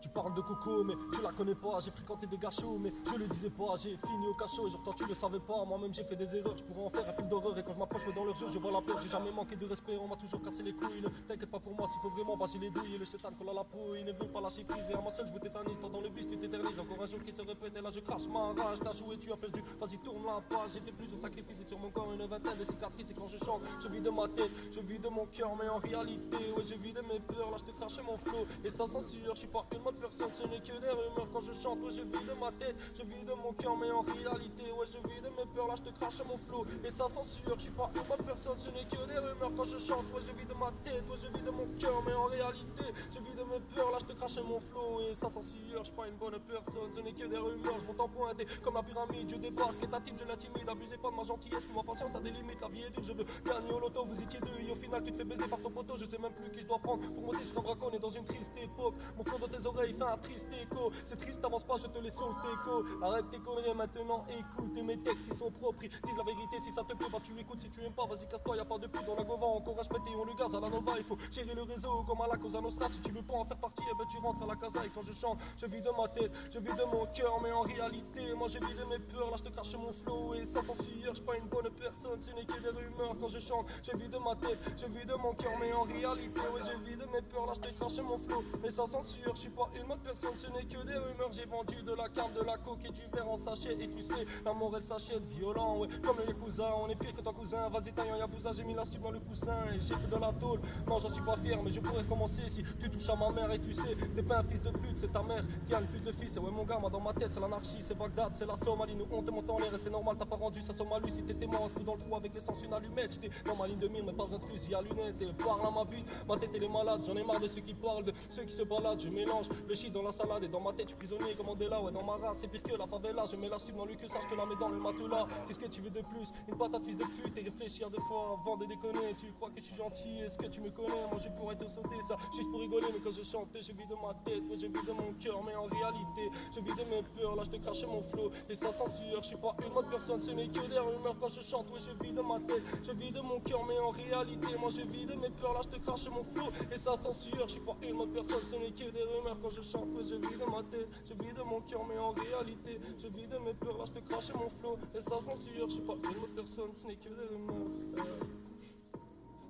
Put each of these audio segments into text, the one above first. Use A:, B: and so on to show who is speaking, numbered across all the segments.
A: Tu parles de coco mais tu la connais pas. J'ai fréquenté des gâchots mais je le disais pas. J'ai fini au cachot et genre toi tu le savais pas. Moi-même j'ai fait des erreurs, je pourrais en faire un film d'horreur. Et quand je m'approche dans leur jeu je vois la peur. J'ai jamais manqué de respect, on m'a toujours cassé les couilles. Ne t'inquiète pas pour moi, s'il faut vraiment j'ai les douilles. Et le chétan colle à la peau, il ne veut pas lâcher prise. Et à moi seul je vous tétanise, tant dans le bus tu t'éternises. Encore un jour qui se répète et là je crache ma rage. T'as joué, tu as perdu, vas-y tourne la page. J'ai fait plusieurs sacrifices et sur mon corps une vingtaine de cicatrices. Et quand je chante, je vis de ma tête, je vis de mon cœur. Mais en réalité, ouais je vis de mes peurs. Là je te crache mon flow et ça censure. Je suis pas une bonne personne, ce n'est que des rumeurs. Quand je chante, ouais je vis de ma tête, je vis de mon cœur. Mais en réalité, ouais je vis de mes peurs. Là je te crache mon flow et ça censure. Je suis pas une bonne personne, ce n'est que des rumeurs. Quand je chante, ouais je vis de ma tête, ouais je vis de mon cœur. Mais en réalité, je vis de mes peurs. Là je te crache mon flow et ça censure. Je suis pas une bonne personne, ce n'est que des rumeurs. Je monte en pointé comme la pyramide, je débarque et ta team je l'intimide. Abusez pas de ma gentillesse, ma patience a des limites. La vie est dure, je veux gagner au loto. Vous étiez deux et au final tu te fais baiser par ton poteau. Je sais même plus qui je dois prendre pour monter sur un braconne et dans une triste époque. Mon flot dans tes oreilles fait un triste écho. C'est triste, t'avances pas, je te laisse sur le teco. Arrête tes conneries maintenant, écoute. Et mes textes ils sont propres, dis la vérité si ça te plaît. Bah tu écoutes, si tu aimes pas, vas-y casse-toi, y'a pas de pute dans la gova. Encourage péter, on le gaz à la nova. Il faut gérer le réseau comme à la Cosa Nostra. Si tu veux pas en faire partie, eh ben tu rentres à la casa. Et quand je chante, je vis de ma tête, je vis de mon cœur. Mais en réalité, moi je vis de mes peurs. Là je te crache mon flow et ça censure. Je suis pas une bonne personne, ce n'est que des rumeurs. Quand je chante, je vis de ma tête, je vis de mon cœur. Mais en réalité, ouais je vis de mes peurs. Là je te crache mon flow et ça censure. Je suis pas une bonne personne, ce n'est que des rumeurs. J'ai vendu de la carte, de la coke et du verre en sachet. Et tu sais, l'amour elle s'achète violent, ouais. Comme le Yakuza, on est pire que ton cousin. Vas-y taillant Yabusa, j'ai mis la stupe dans le coussin. Et j'ai fait de la tôle, non j'en suis pas fier. Mais je pourrais recommencer si tu touches à ma mère. Et tu sais, t'es pas un fils de pute, c'est ta mère qui a une pute de fils. Et ouais mon gars, moi dans ma tête c'est l'anarchie, c'est Bagdad, c'est la Somalie. Nous on te monte en l'air et c'est normal, t'as pas rendu ça Somalie. Si t'étais mort, trou dans le trou avec l'essence une allumette. J'étais dans ma ligne de mire, mais pas besoin de fusil à lunettes. Et parle à ma vie, ma tête elle est malade. J'en ai marre de ceux qui parlent, de ceux qui se baladent. Je mélange le shit dans la salade et dans ma tête je suis prisonnier comme Mandela. Ouais dans ma race c'est pire que la favela. Je mets la stupe dans le cul, ça je te la mets dans le matelas. Qu'est-ce que tu veux de plus? Une patate fils de pute et réfléchir deux fois avant de déconner. Tu crois que je suis gentil, est-ce que tu me connais? Moi je pourrais te sauter ça juste pour rigoler. Mais quand je chante je vis de ma tête, ouais, je vis de mon cœur. Mais en réalité je vis de mes peurs. Là je te crache mon flow et ça censure. Je suis pas une autre personne, ce n'est que des rumeurs. Quand je chante, ouais je vis de ma tête, je vis de mon cœur. Mais en réalité moi je vis de mes peurs. Là je te crache mon flow et ça censure. Je suis pas une autre personne, ce n'est que des rumeurs. Quand je chante, ouais je vis de ma tête, je vis de mon cœur. Mais en réalité je vis de mes peurs. Là je te crache mon flow et ça censure. Je suis pas une autre personne, ce n'est que des rumeurs.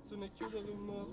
A: Ce n'est que des rumeurs.